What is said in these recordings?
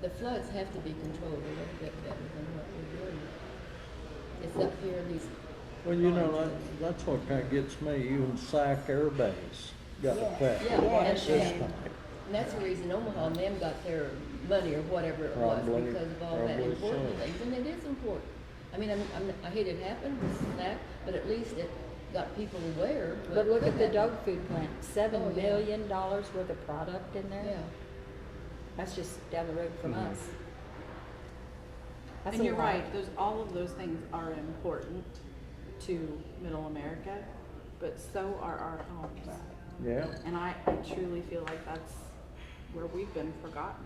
The floods have to be controlled a little bit better than what we're doing. It's up here in these. Well, you know, that's what kinda gets me, even Sac Air Base got Yeah. affected Yeah, this and- time. And that's the reason Omaha and them got their money or whatever it was, Probably- because of all that probably important so. things, and it is important. I mean, I hate it happened with that, but at least it got people aware. But look at the that- dog food plant, Oh, $7 yeah. million worth of product in there. Yeah, That's just down the road from Mhm. us. That's And a you're lot. right, all of those things are important to Middle America, but so are our homes. Yeah, And I truly feel like that's where we've been forgotten.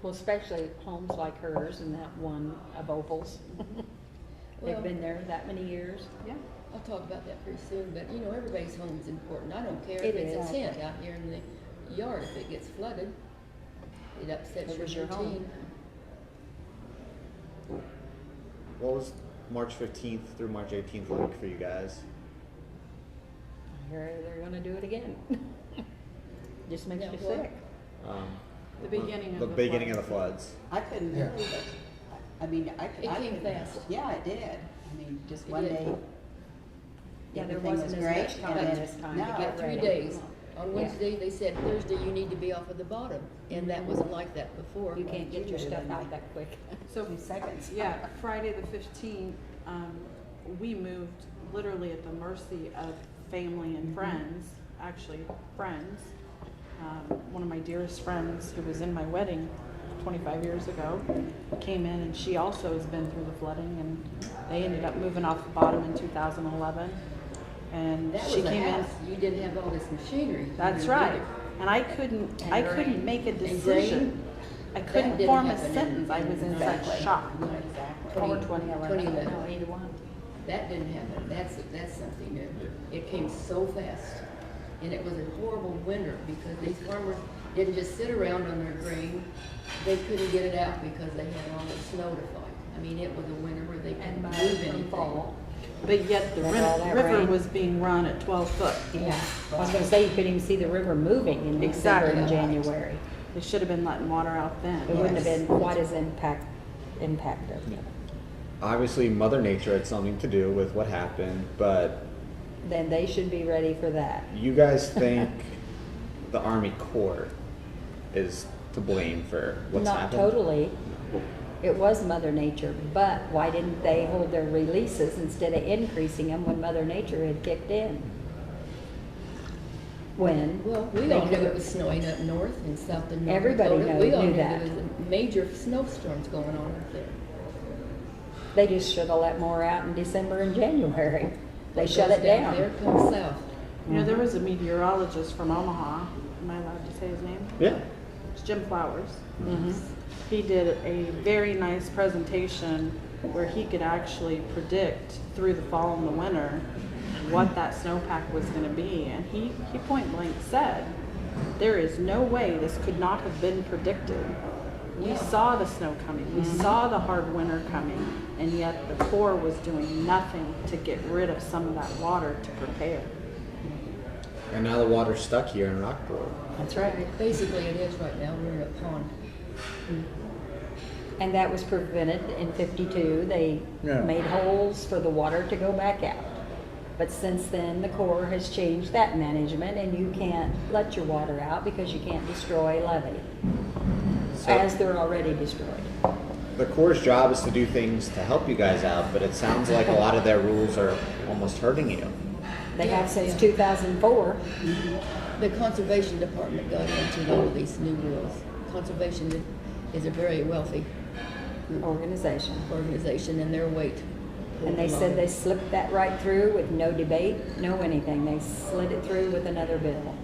Well, especially homes like hers and that one of Opal's. They've Well- been there that many years. Yeah. I'll talk about that pretty soon, but you know, everybody's home is important. I don't care It if it's is. a tent out here in the yard, if it gets flooded, it upsets It your was your home. routine. What was March 15th through March 18th like for you guys? Here they're gonna do it again. Just makes Yeah, you well- sick. Um, The beginning of the the beginning of the floods. floods. I couldn't Yeah. believe it. I mean, I It came couldn't- fast. Yeah, it did. I mean, just It one did. day. Yeah, there everything wasn't was as great, much and time then- this time to no, get 3 ready. days. On Yeah. Wednesday, they said Thursday you need to be off of the bottom, and that wasn't like that before. You can't get your stuff out that quick. So, 2 seconds. yeah, Friday the 15th, we moved literally at the mercy of family and friends, actually friends. One of my dearest friends who was in my wedding 25 years ago came in, and she also has been through the flooding, and they ended up moving off the bottom in 2011. And That she was a came in. house. You didn't have all this machinery. That's You right. did it. And I couldn't grain. make a And decision. I That couldn't didn't form a happen in- sentence. I was in such Exactly. shock. Exactly. Or 2011, 2011. no, 81. That didn't happen. That's something new. It came so fast. And it was a horrible winter because these farmers didn't just sit around on their grain. They couldn't get it out because they had all the snow to fight. I mean, it was a winter where they And couldn't mud move from anything. fall. But yet the Remember all that river rain? was being run at 12 foot. Yeah, I was gonna say, you couldn't even see the river moving in December and Exactly. January. They should have been letting water out then. It wouldn't have Yes. been quite as impacted. Obviously, Mother Nature had something to do with what happened, but Then they should be ready for that. you guys think the Army Corps is to blame for what's Not happened? totally. It was Mother Nature, but why didn't they hold their releases instead of increasing them when Mother Nature had kicked in? When? Well, we they all knew could- it was snowing up north and south and north. Everybody Dakota. We all knew knew that. there was major snowstorms going on up there. They just should have let more out in December and January. They What shut goes it There down. comes south. You know, there was a meteorologist from Omaha. Am I allowed to say his name? Yeah. It's Jim Flowers. Mm-hmm. He did a very nice presentation where he could actually predict through the fall and the winter what that snowpack was going to be. And he point blank said, there is no way this could not have been predicted. We saw the snow coming, we saw the hard winter coming, and yet the Corps was doing nothing to get rid of some of that water to prepare. And now the water's stuck here in Rockport. That's right. Basically, it is right now. We're in a pond. And that was prevented in 52. They Yeah. made holes for the water to go back out. But since then, the Corps has changed that management, and you can't let your water out because you can't destroy levee, So as they're already destroyed. the Corps' job is to do things to help you guys out, but it sounds like a lot of their rules are almost hurting you. They have since Yeah. 2004. The conservation department got into all of these new rules. Conservation is a very wealthy Organization. organization, and their weight. And they said they slipped that right through with no debate, no anything. They slid it through with another bill.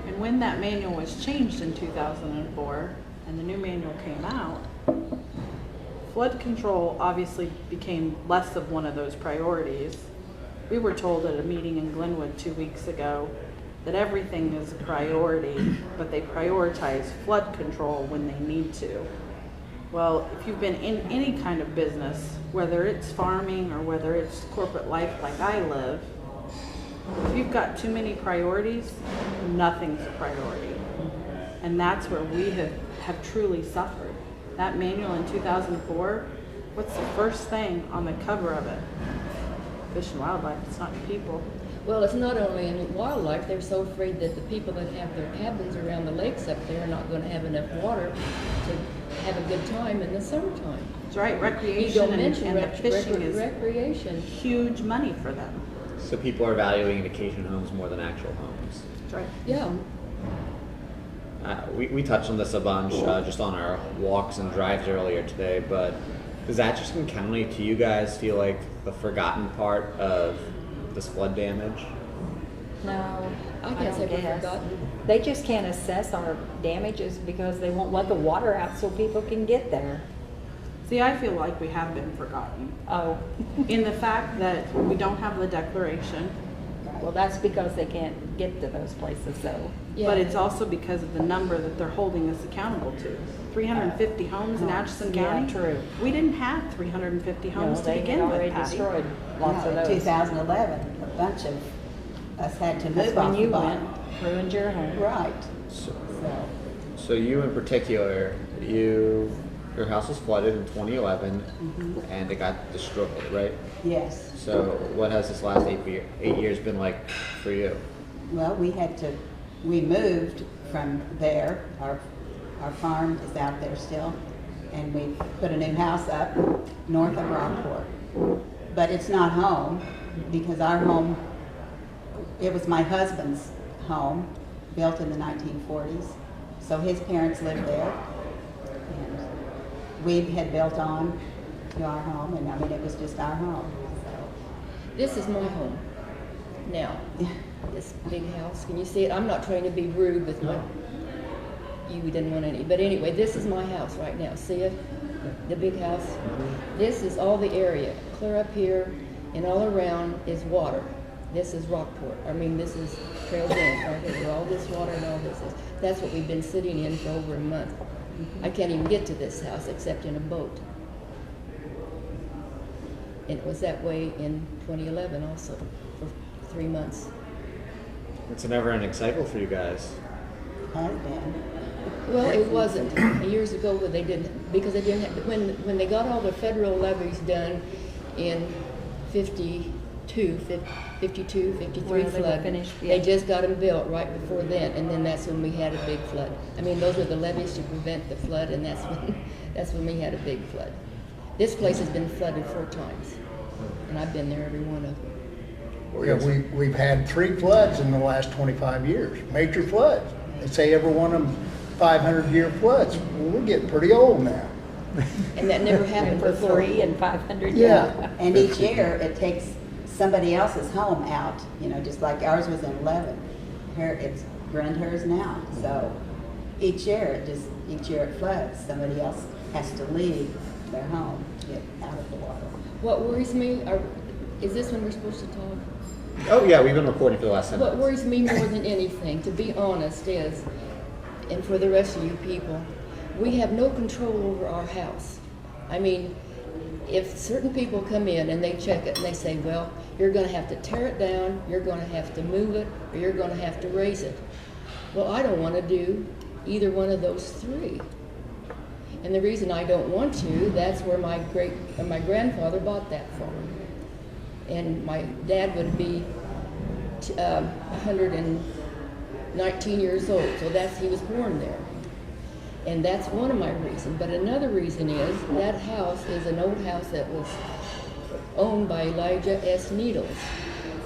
And when that manual was changed in 2004 and the new manual came out, flood control obviously became less of one of those priorities. We were told at a meeting in Glenwood 2 weeks ago that everything is a priority, but they prioritize flood control when they need to. Well, if you've been in any kind of business, whether it's farming or whether it's corporate life like I live, if you've got too many priorities, nothing's a priority. And that's where we have have truly suffered. That manual in 2004, what's the first thing on the cover of it? Fish and wildlife, it's not people. Well, it's not only in wildlife, they're so afraid that the people that have their cabins around the lakes up there are not gonna have enough water to have a good time in the summertime. That's right, You recreation don't and mention the fishing is recreation. huge money for them. So people are valuing vacation homes more than actual homes. That's right. Yeah, We touched on this a bunch just on our walks and drives earlier today, but does Atchison County to you guys feel like the forgotten part of this flood damage? No, I can't say don't we're guess. forgotten. They just can't assess our damages because they won't let the water out so people can get there. See, I feel like we have been forgotten Oh, in the fact that we don't have the declaration, well, that's because they can't get to those places, so. Yeah. but it's also because of the number that they're holding us accountable to. 350 homes in Atchison Yeah, County? true. We didn't have 350 homes No, to they had begin with, already Patty. destroyed lots No, of in those. 2011, a bunch of us had to That's move off when the you went, bottom. ruined your home. Right, So, so, so you in particular, your house was flooded in 2011 and it got destroyed, right? yes. So what has this last 8 years been like for you? Well, we moved from there, our farm is out there still, and we put a new house up north of Rockport. But it's not home, because our home, it was my husband's home, built in the 1940s. So his parents lived there, and we had built on to our home, and I mean, it was just our home, This is my home now. so. This big house, can you see it? I'm not trying to be rude with my, you didn't want any, but anyway, this is my house right now, see it? The big house. This is all the area, clear up here and all around is water. This is Rockport, this is Trail Bend right here, where all this water and all this is. That's what we've been sitting in for over a month. I can't even get to this house except in a boat. And it was that way in 2011 also, for 3 months. It's a never-ending cycle for you guys. Has been. Well, it wasn't. Years ago, when they didn't, because they didn't have, when they got all the federal levies done in 52, 53 Where they were flood, finished, they yeah. just got them built right before then, and then that's when we had a big flood. Those were the levees to prevent the flood, and that's when we had a big flood. This place has been flooded 4 times, and I've been there every one of them. Yeah, we've had 3 floods in the last 25 years, major floods. They say every one of them 500-year floods. Well, we're getting pretty old now. And that never happened And for before. 3 and 500, Yeah. And each year, it takes somebody else's home out, just like ours was in 11. It's run hers now. So each year it floods. Somebody else has to leave their home to get out of the water. What worries me, is this when we're supposed to talk? Oh yeah, we've been recording for the last 10 What minutes. worries me more than anything, to be honest, is, and for the rest of you people, we have no control over our house. If certain people come in and they check it and they say, well, you're gonna have to tear it down, you're gonna have to move it, or you're gonna have to raise it. Well, I don't wanna do either one of those 3. And the reason I don't want to, that's where my grandfather bought that farm. And my dad would be 119 years old, so he was born there. And that's one of my reasons. But another reason is that house is an old house that was owned by Elijah S. Needles.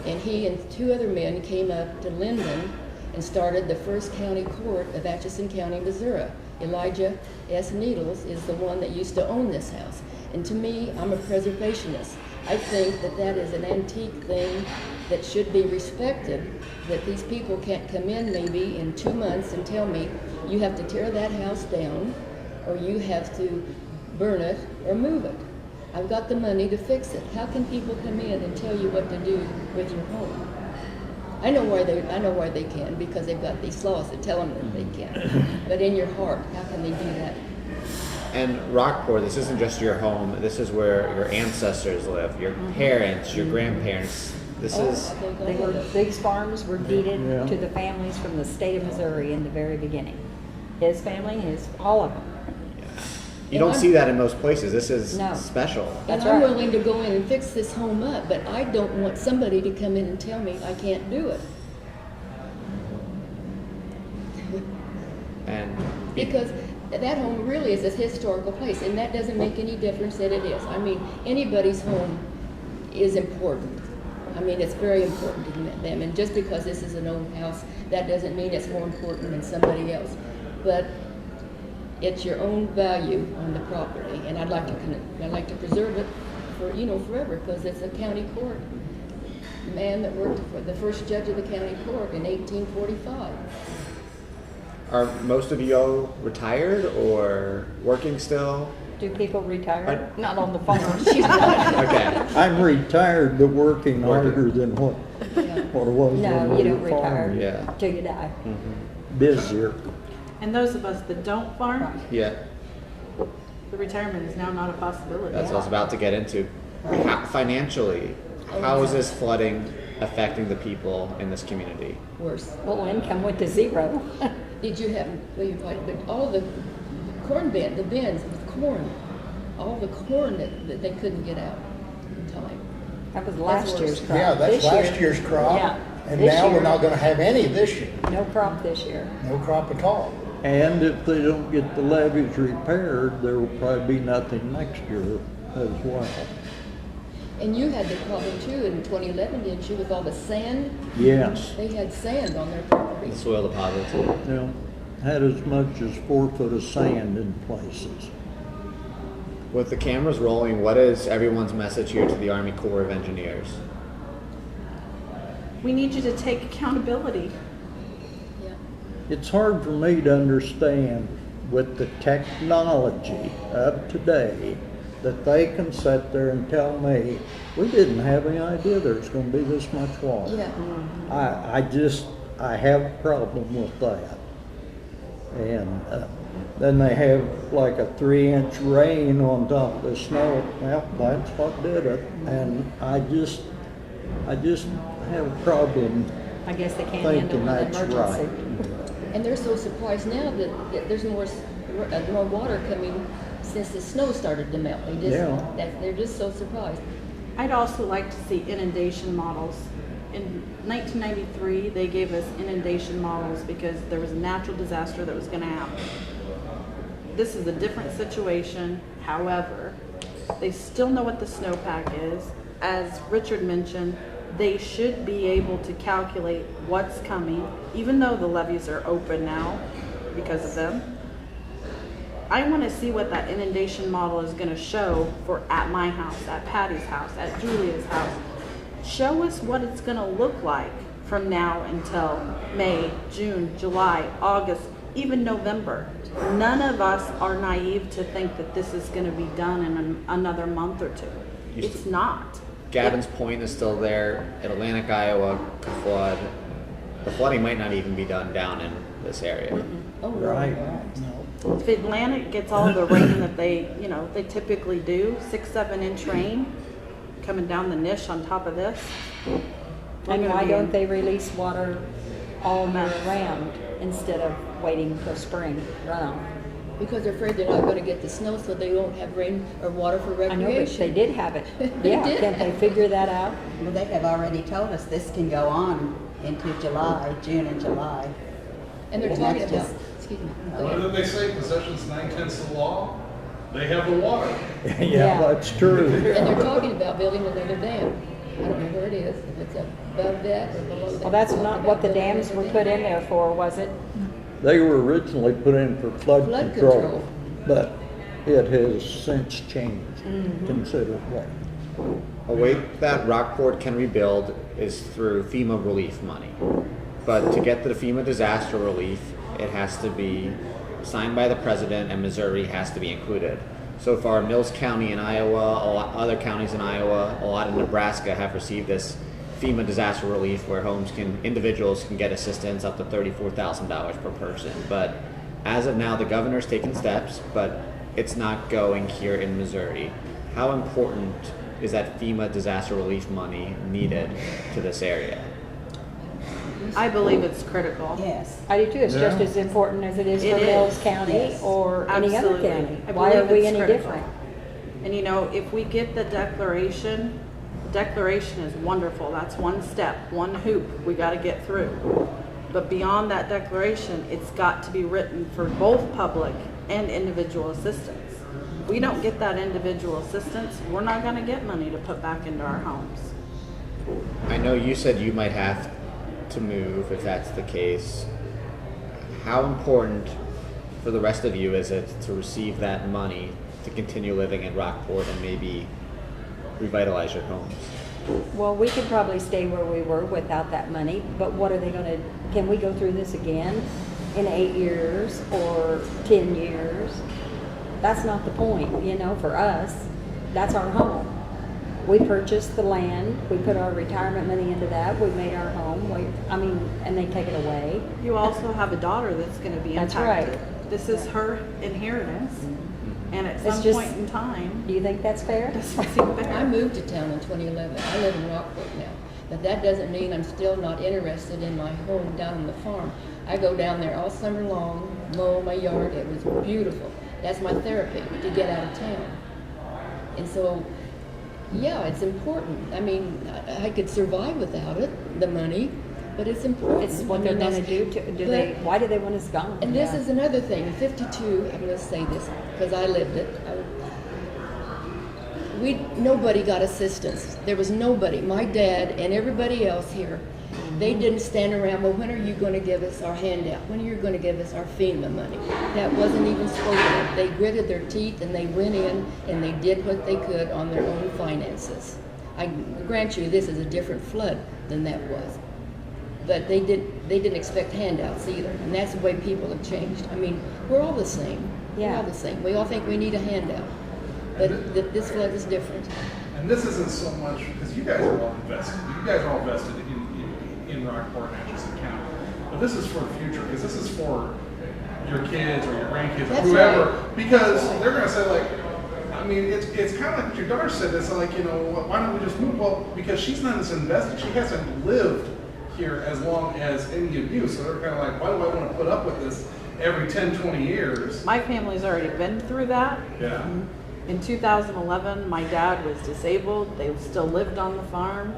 And he and 2 other men came up to Linden and started the first county court of Atchison County, Missouri. Elijah S. Needles is the one that used to own this house. And to me, I'm a preservationist. I think that is an antique thing that should be respected, that these people can't come in maybe in 2 months and tell me, you have to tear that house down, or you have to burn it or move it. I've got the money to fix it. How can people come in and tell you what to do with your home? I know why they can, because they've got these laws that tell them that they can. But in your heart, how can they do that? And Rockport, this isn't just your home. This is where your ancestors live, your parents, your grandparents. These These farms were deeded Yeah. to the families from the state of Missouri in the very beginning. his family, all of them. You don't see that in most places. This is No. special. That's And I'm right. willing to go in and fix this home up, but I don't want somebody to come in and tell me I can't do it. And Because that home really is a historical place, and that doesn't make any difference that it is. I mean, anybody's home is important. I mean, it's very important to them, and just because this is an old house, that doesn't mean it's more important than somebody else. But it's your own value on the property, and I'd like to preserve it for, forever, because it's a county court. Man that worked for the first judge of the county court in 1845. are most of you retired or working still? Do people retire? I- Not on the farm. She's not. Okay. I'm retired, but working Working. harder than what Yeah. it was when No, we you don't were farming. retire Yeah. till you die. Busier. And those of us that don't farm, Yeah. the retirement is now not a possibility. That's what I was about to get into. Financially, how is this flooding affecting the people in this community? Worse. Well, income went to zero. Did you have, but all the the bins with corn, all the corn that they couldn't get out in time. That was That's last worse. year's crop. Yeah, that's This last year- year's crop. Yeah. And This now we're year, not gonna have any this year. no crop this year. No crop at all. And if they don't get the levees repaired, there will probably be nothing next year as well. And you had the problem too in 2011, didn't you, with all the sand? Yes, They had sand on their property. The soil deposits. you know, had as much as 4 foot of sand in places. With the cameras rolling, what is everyone's message here to the Army Corps of Engineers? We need you to take accountability. Yeah. It's hard for me to understand with the technology of today that they can sit there and tell me, we didn't have any idea there's gonna be this much water. Yeah. I have a problem with that. And then they have like a 3-inch rain on top of the snow. Well, that's what did it. And I just have a problem I guess they can't thinking handle an that's emergency. right. And they're so surprised now that there's more water coming since the snow started to melt. Yeah. They're just so surprised. I'd also like to see inundation models. In 1993, they gave us inundation models because there was a natural disaster that was going to happen. This is a different situation. However, they still know what the snowpack is. As Richard mentioned, they should be able to calculate what's coming, even though the levees are open now because of them. I want to see what that inundation model is going to show for at my house, at Patty's house, at Julia's house. Show us what it's going to look like from now until May, June, July, August, even November. None of us are naive to think that this is going to be done in another month or two. It's not. Gavin's Point is still there. Atlantic, Iowa could flood. The flooding might not even be done down in this area. Oh, Right. If Atlantic gets all the rain that they typically do, 6-7 inch rain coming down the niche on top of this. we're And gonna why be don't in- they release water all year round instead of waiting for spring runoff? Because they're afraid they're not going to get the snow, so they won't have rain or water for I know, but recreation. they did have it. They Yeah, did can't they have it. figure that out? Well, they have already told us this can go on into July, June and July. And they're And talking that's about, just- excuse me. go What ahead. did they say? Possession's 9/10 of the law? They have the water. Yeah, Yeah. that's true. And they're talking about building another dam. I don't know where it is, if it's above that or below that. Well, that's not what the dams were put in there for, was it? They were originally put in for flood Flood control, control. but it has since changed considerably. A way that Rockport can rebuild is through FEMA relief money. But to get the FEMA disaster relief, it has to be signed by the president, and Missouri has to be included. So far, Mills County in Iowa, a lot other counties in Iowa, a lot in Nebraska have received this FEMA disaster relief where individuals can get assistance up to $34,000 per person. But as of now, the governor's taken steps, but it's not going here in Missouri. How important is that FEMA disaster relief money needed to this area? I believe it's critical. Yes. I do too. It's just Yeah. as important as it is It for Mills is, County yes. or any other Absolutely. county. I Why are believe we it's any critical. different? And you know, if we get the declaration is wonderful. That's one step, one hoop we got to get through. But beyond that declaration, it's got to be written for both public and individual assistance. If we don't get that individual assistance, we're not going to get money to put back into our homes. I know you said you might have to move if that's the case. How important for the rest of you is it to receive that money to continue living in Rockport and maybe revitalize your homes? Well, we could probably stay where we were without that money, but what are they gonna, can we go through this again in 8 years or 10 years? That's not the point, you know, for us. That's our home. We purchased the land, we put our retirement money into that, we made our home, and they take it away. You also have a daughter that's going to be That's impacted. right. This is her inheritance. And at It's some just- point in time, Do you think that's fair? it doesn't seem I fair. moved to town in 2011. I live in Rockport now. But that doesn't mean I'm still not interested in my home down on the farm. I go down there all summer long, mow my yard. It was beautiful. That's my therapy, to get out of town. And so, yeah, it's important. I mean, I could survive without it, the money, but it's important. It's what I they're mean, gonna that's- do, but- why do they want us gone? And this Yeah. is another thing, in 52, I'm gonna say this, because I lived it. Nobody got assistance. There was nobody. My dad and everybody else here, they didn't stand around, well, when are you gonna give us our handout? When are you gonna give us our FEMA money? That wasn't even spoken of. They gritted their teeth and they went in and they did what they could on their own finances. I grant you, this is a different flood than that was. But they didn't expect handouts either, and that's the way people have changed. I mean, we're all the same. We're Yeah. all the same. We all think we need a handout, but this flood is different. And this isn't so much, because you guys are all invested, you guys are all vested in Rockport and Atchison County. But this is for the future, because this is for your kids or your grandkids or That's whoever. right. Because they're gonna say like, I mean, it's kind of like what your daughter said, it's like, you know, why don't we just move? Well, because she's not as invested, she hasn't lived here as long as any of you. So they're kind of like, why do I want to put up with this every 10, 20 years? My family's already been through that. Yeah. In 2011, my dad was disabled. They still lived on the farm.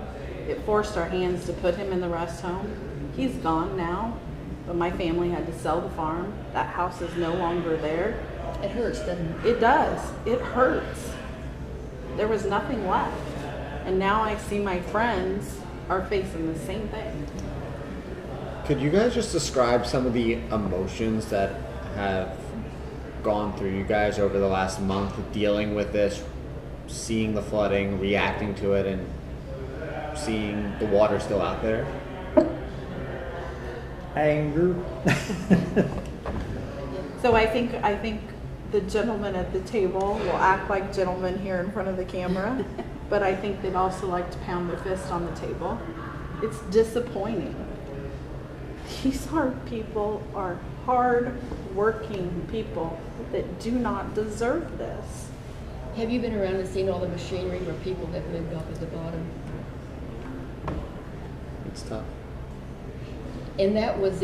It forced our hands to put him in the rest home. He's gone now, but my family had to sell the farm. That house is no longer there. It hurts, doesn't it? It does. It hurts. There was nothing left. And now I see my friends are facing the same thing. Could you guys just describe some of the emotions that have gone through you guys over the last month dealing with this, seeing the flooding, reacting to it, and seeing the water still out there? Anger. So I think the gentlemen at the table will act like gentlemen here in front of the camera, but I think they'd also like to pound their fist on the table. It's disappointing. These people are hard-working people that do not deserve this. Have you been around and seen all the machinery where people have moved off at the bottom? It's tough. And that was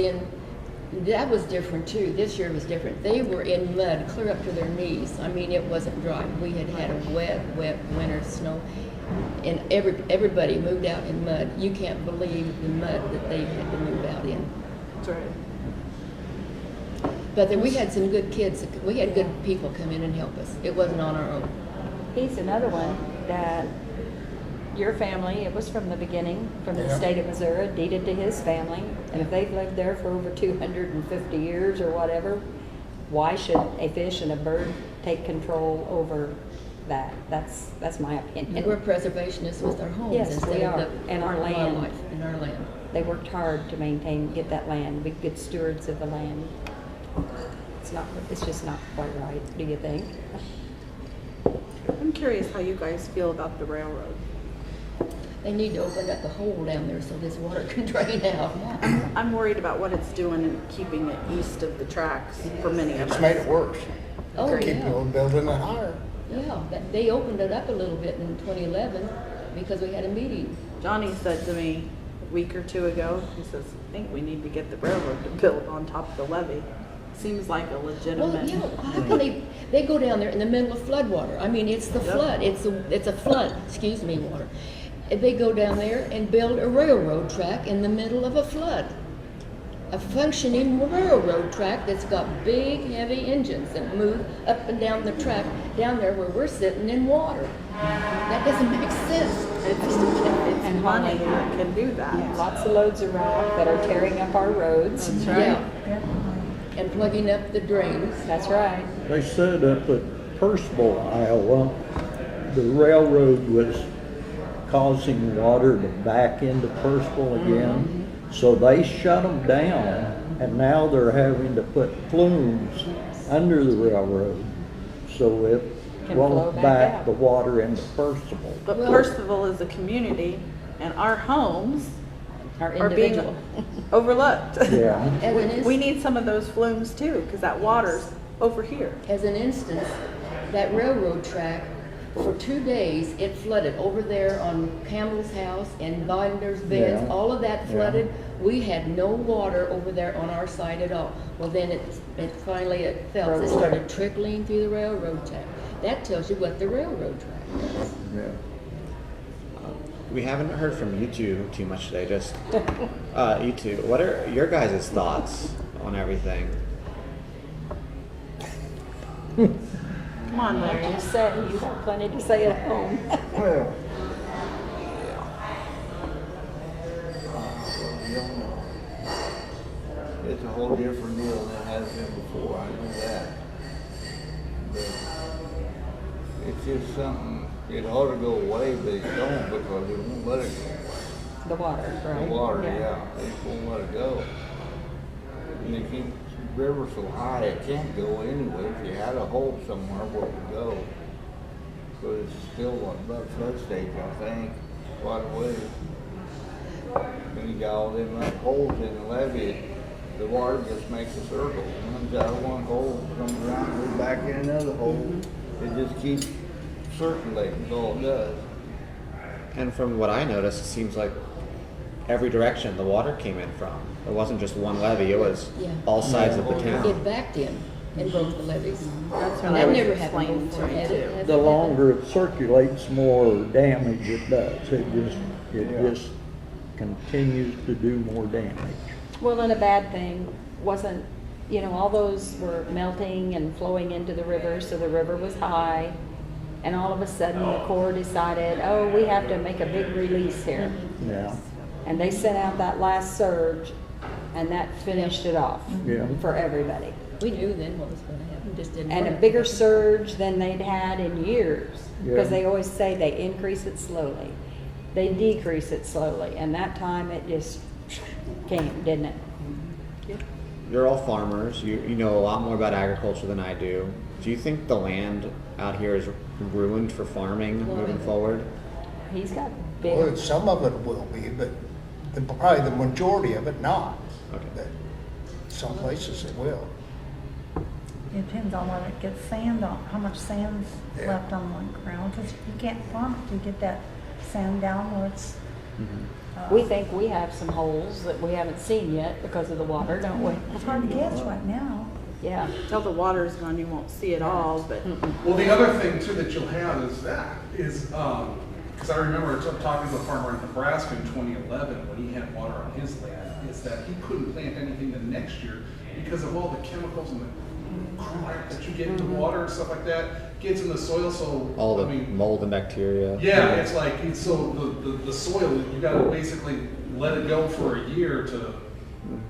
different too. This year was different. They were in mud clear up to their knees. I mean, it wasn't dry. We had had a wet winter snow. And everybody moved out in mud. You can't believe the mud that they had to move out in. That's right. But then we had some good kids. We had good people come in and help us. It wasn't on our own. He's another one that your family, it was from the beginning, from the Yeah. state of Missouri, deeded to his family. And if they've lived there for over 250 years or whatever, why should a fish and a bird take control over that? That's my opinion. And we're preservationists with our homes Yes, instead we of are. the And our land. wildlife in our land. They worked hard to maintain, get that land, be good stewards of the land. It's just not quite right, do you think? I'm curious how you guys feel about the railroad. They need to open up the hole down there so this water can drain out. I'm worried about what it's doing and keeping it east of the tracks for many of It's us. made it worse. Oh, Keep yeah. building it higher. Yeah, they opened it up a little bit in 2011 because we had a meeting. Johnny said to me, week or two ago. He says, I think we need to get the railroad to build on top of the levee. Seems like a Well, legitimate. you know, how can they go down there in the middle of flood water? I mean, it's the Yep. flood, it's a flood, excuse me, water. And they go down there and build a railroad track in the middle of a flood. A functioning railroad track that's got big, heavy engines that move up and down the track, down there where we're sitting in water. That doesn't make sense. It's And money Holly, that can do that. lots of loads of rock that are tearing up our roads. That's right. Yeah, and plugging up the drains. That's right. They said up at Percival, Iowa, the railroad was causing water to back into Percival again. So they shut them down, and now they're having to put flumes under the railroad so it Can flow won't back back out. the water into Percival. But Well- Percival is a community, and our homes Our are being individual. overlooked. Yeah. As an We need some of those flumes too, because that water's over here. As an instance, that railroad track, for 2 days, it flooded over there on Campbell's house and Binder's Bends, Yeah. all of that Yeah. flooded. We had no water over there on our side at all. Well, then it finally, it fell, it started trickling through the railroad track. That tells you what the railroad track is. Yeah. We haven't heard from you two too much today. Just you two. What are your guys' thoughts on everything? Come on, Larry. You say, you have plenty to say at home. Well, you don't know. It's a whole different deal than it has been before, I know that. But it's just something, it ought to go away, but it don't because it won't let it go away. The water, The right? water, yeah, they just won't let it go. And they keep the river so high, it can't go anyway. If you had a hole somewhere where it would go. But it's still above flood stage, I think, quite a ways. Then you got all them holes in the levee, the water just makes a circle. It runs out of one hole, comes around, goes back in another hole. It just keeps circulating, is all it does. And from what I noticed, it seems like every direction the water came in from. It wasn't just one levee, it was Yeah. all sides of the It town. backed in both the levees. That's And what I that was never explaining happened to before, me had it? too. Has The it happened? longer it circulates, more damage it does. It Yeah. just continues to do more damage. Well, and a bad thing wasn't, all those were melting and flowing into the river, so the river was high. And all of a sudden, the Corps decided, oh, we have to make a big release here. Yeah. And they sent out that last surge, and that finished it off Yeah. for everybody. We knew then what was gonna happen, just didn't. And a happen. bigger surge than they'd had in years. Because Yeah. they always say they increase it slowly. They decrease it slowly. And that time it just came, didn't it? You're all farmers. You know a lot more about agriculture than I do. Do you think the land out here is ruined for farming moving forward? He's got Well, big, some of it will be, but probably the majority of it not. Okay. But some places it will. It depends on whether it gets sand on, how much sand's Yeah. left on the ground, because you can't farm it to get that sand down where it's. we think we have some holes that we haven't seen yet because of the water, don't we? It's hard to guess right now. Yeah. Until the water's gone, you won't see it all, but Well, the other thing too that you'll have is because I remember talking to a farmer in Nebraska in 2011 when he had water on his land, is that he couldn't plant anything the next year because of all the chemicals and the crap that you get in the water and stuff like that gets in the soil. So All the I mean, mold and bacteria. yeah, it's like so the soil you got to basically let it go for a year to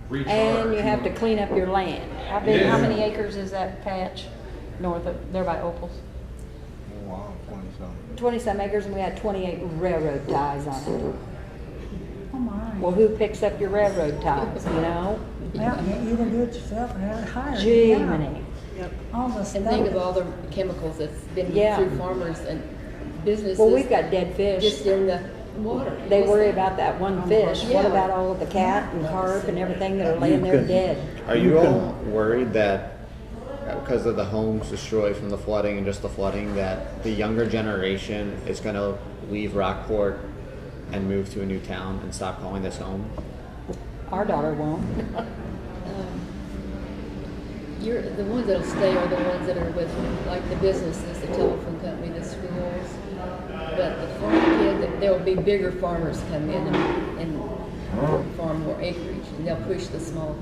recharge. And you have to clean up your land. How big, Yeah. how many acres is that patch north of, there by Opals? Oh, wow, 20-something. 20-some acres, and we had 28 railroad ties on it. Oh my. Well, who picks up your railroad ties, Well, you either do it yourself or have it hired. Gee, Yeah. many. yep. All the stuff. And think of all the chemicals that's been Yeah. through farmers and businesses. Well, we've got dead fish. Just in the water. They worry about that one fish. What Yeah. about all of the cat and carp and everything that are laying there can- dead? Are you all worried that because of the homes destroyed from the flooding and just the flooding, that the younger generation is going to leave Rockport and move to a new town and stop calling this home? Our daughter won't. The ones that'll stay are the ones that are with, like the businesses, the telephone company, the schools. But the farm kid, there will be bigger farmers come in and farm more acreage, and they'll push the small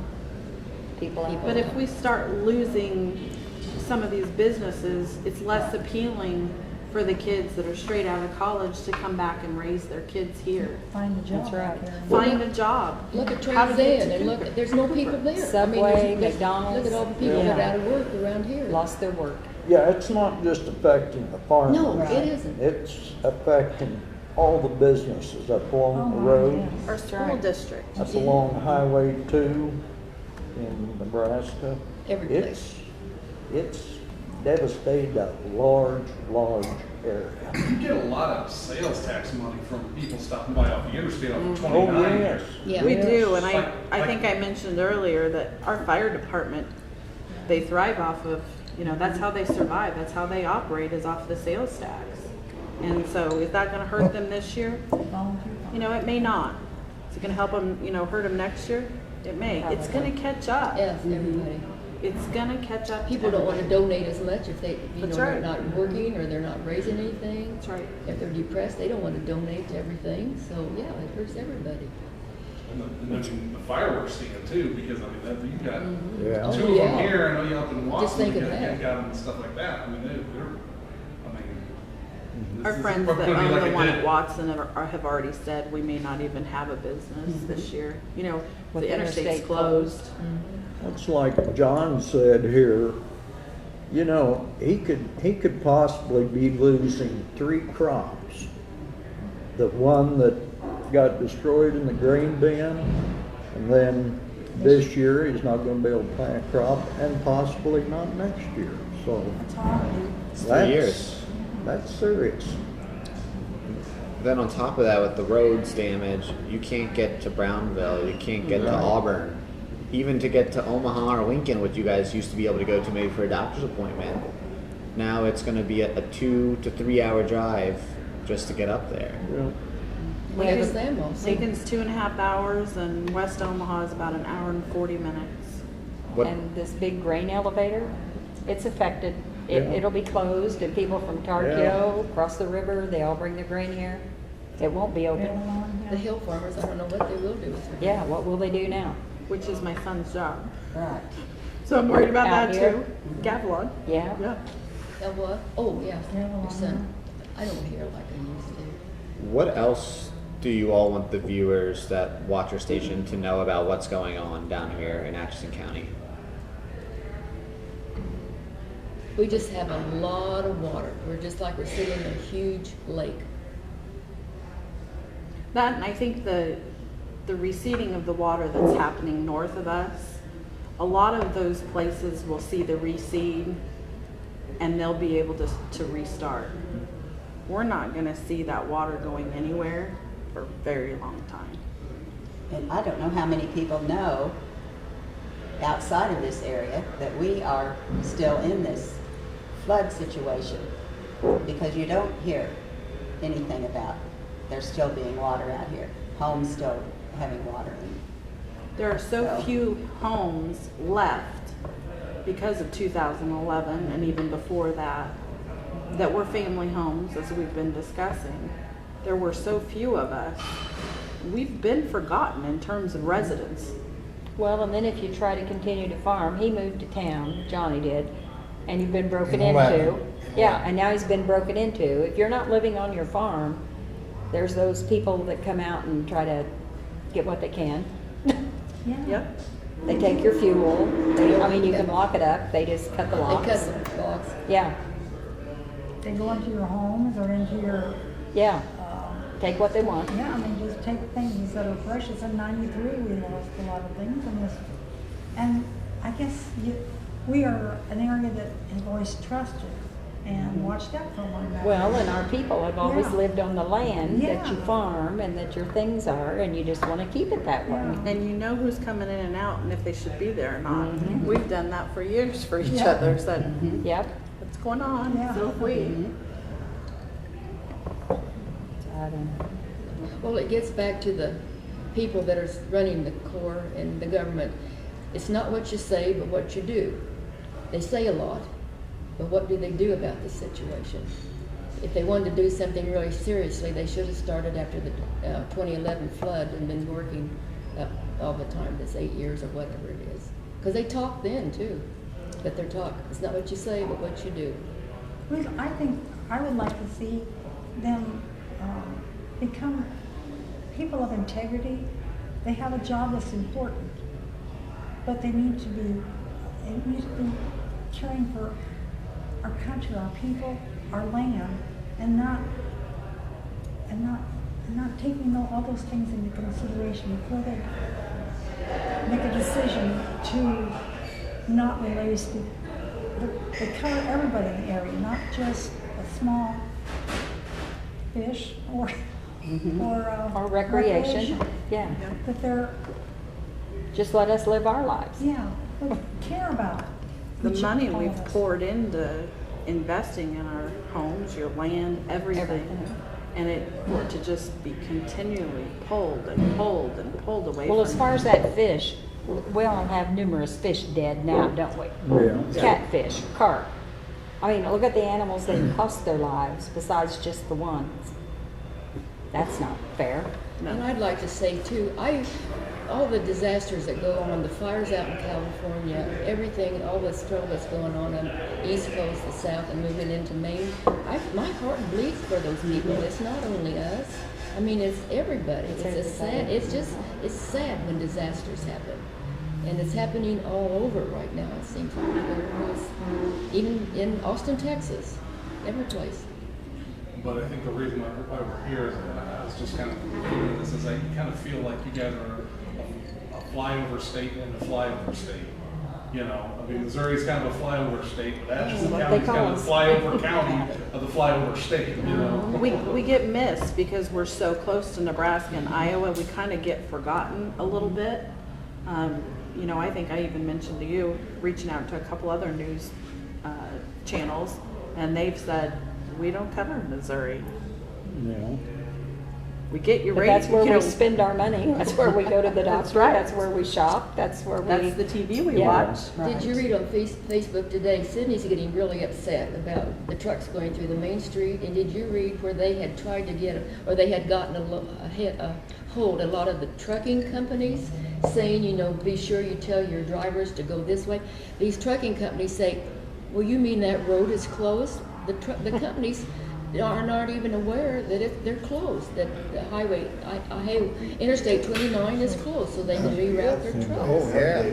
People out. But if we start losing some of these businesses, it's less appealing for the kids that are straight out of college to come back and raise their kids here. Find a job. That's right. out there. Find a job. Look at How to Trans get Am to and look, Cooper. there's no people there. Subway, there's- McDonald's. Look at all the people that Yeah. are out of work around here. Lost their work. Yeah, it's not just affecting the farmers. No, it isn't. It's affecting all the businesses up along the Oh, road, yes. Our school district. up along Highway 2 in Nebraska. Every It's devastated a large area. You get a lot of sales tax money from people stopping by off the interstate on 29. Oh, yes. Yeah. We do, and Like- I think I mentioned earlier that our fire department, they thrive off of, that's how they survive, that's how they operate, is off the sales tax. And so is that gonna hurt them this year? Volunteer. It may not. Is it gonna help them, hurt them next year? It may. It's gonna catch up. Yes, everybody. It's gonna catch up. People don't want to donate as much if they, That's they're right. not working or they're not raising anything. That's right. If they're depressed, they don't want to donate to everything. So, yeah, it hurts everybody. And then the fireworks stand too, because you've got Yeah. Oh, two of them yeah. here. I know you up in Watson. Just think you of got, that. you got them and stuff like that. I mean, Our this is friends probably that gonna be own like the a one dead- at Watson have already said we may not even have a business this year. With The interstate's interstate closed. It's like John said here, he could possibly be losing 3 crops. The one that got destroyed in the grain bin, and then this year he's not gonna be able to plant a crop, and possibly not next year, so. It's hard. It's 3 years. That's serious. Then on top of that, with the roads damage, you can't get to Brownville, you can't get to Right. Auburn. Even to get to Omaha or Lincoln, which you guys used to be able to go to maybe for a doctor's appointment, now it's going to be a 2 to 3 hour drive just to get up there. Yeah. We have a Sam also. Lincoln's 2.5 hours and West Omaha is about an hour and 40 minutes. What, And this big grain elevator, it's affected. Yeah. It'll be closed, and people from Tarkio, across the river, they all bring their grain here. It won't be open. The hill farmers, I don't know what they will do with it. Yeah, what will they do now? Which is my son's job. Right. So I'm worried about Out that here? too. Gavilon. Yeah? Yeah. Oh, what? Oh, yeah, Yeah, your son. I don't hear like I used to. what else do you all want the viewers that watch your station to know about what's going on down here in Atchison County? We just have a lot of water. We're just like we're sitting in a huge lake. That, and I think the receding of the water that's happening north of us, a lot of those places will see the recede and they'll be able to restart. We're not gonna see that water going anywhere for a very long time. And I don't know how many people know outside of this area that we are still in this flood situation, because you don't hear anything about there still being water out here, homes still having water in. There are so So- few homes left because of 2011 and even before that, that were family homes, as we've been discussing. There were so few of us. We've been forgotten in terms of residents. Well, and then if you try to continue to farm, he moved to town, Johnny did, and you've been broken In into. 11. Yeah, and now he's been broken into. If you're not living on your farm, there's those people that come out and try to get what they can. Yeah. Yep. They take your fuel. You can lock it up. They just cut the They locks. cut the blocks. Yeah, They go into your homes or into your, yeah. Take what they want. yeah, just take things that are precious. In '93, we lost a lot of things in this. And I guess we are an area that has always trusted and watched out for one another. Well, and our people have always Yeah. lived on the land that you Yeah. farm and that your things are, and you just want to keep it that way. Yeah. And you know who's coming in and out and if they should be there or not. Mhm. We've done that for years for each Yeah. other, said, Yep. what's going on? Yeah. So have we. I don't know. Well, it gets back to the people that are running the Corps and the government. It's not what you say, but what you do. They say a lot, but what do they do about the situation? If they wanted to do something really seriously, they should have started after the 2011 flood and been working all the time, this 8 years or whatever it is. Because they talk then too, but their talk, it's not what you say, but what you do. Well, I think I would like to see them become people of integrity. They have a job that's important, but they need to be caring for our country, our people, our land, and not taking all those things into consideration before they make a decision to not release they cover everybody in the area, not just a small fish or Or recreation, yeah. But they're, Just let us live our lives. yeah, but care about The each money one we've of us. poured into investing in our homes, your land, everything. Everything. And it, for it to just be continually pulled and pulled and pulled away from. Well, as far as that fish, we all have numerous fish dead now, don't we? Yeah. Catfish, carp. I mean, look at the animals that lost their lives besides just the ones. That's not fair. And I'd like to say too, all the disasters that go on, the fires out in California, everything, all this trouble that's going on the East Coast, the South, and moving into Maine, my heart bleeds for those people. It's not only us. I mean, it's everybody. It's sad when disasters happen. And it's happening all over right now, it seems like. Even in Austin, Texas, every place. But I think the reason why we're here is just kind of doing this is I kind of feel like you guys are a flyover state and a flyover state. You know, I mean, Missouri's kind of a flyover state, but Atchison what they County's call kind of us. the flyover county of the flyover state, you know? We get missed because we're so close to Nebraska and Iowa, we kind of get forgotten a little bit. You know, I think I even mentioned to you, reaching out to a couple other news channels, and they've said, we don't cover Missouri. Yeah. We get your But ratings. that's where you we know, spend our money. That's where we go to the That's doctor. right. That's where we shop. That's where we. That's the TV we Yeah. watch. Did you read on Facebook today, Sydney's getting really upset about the trucks going through the main street, and did you read where they had tried to get, or they had gotten a hold a lot of the trucking companies, saying, you know, be sure you tell your drivers to go this way. These trucking companies say, well, you mean that road is closed? The companies aren't even aware that they're closed, that the highway, Interstate 29 is closed, so they can reroute their trucks. Oh, yeah.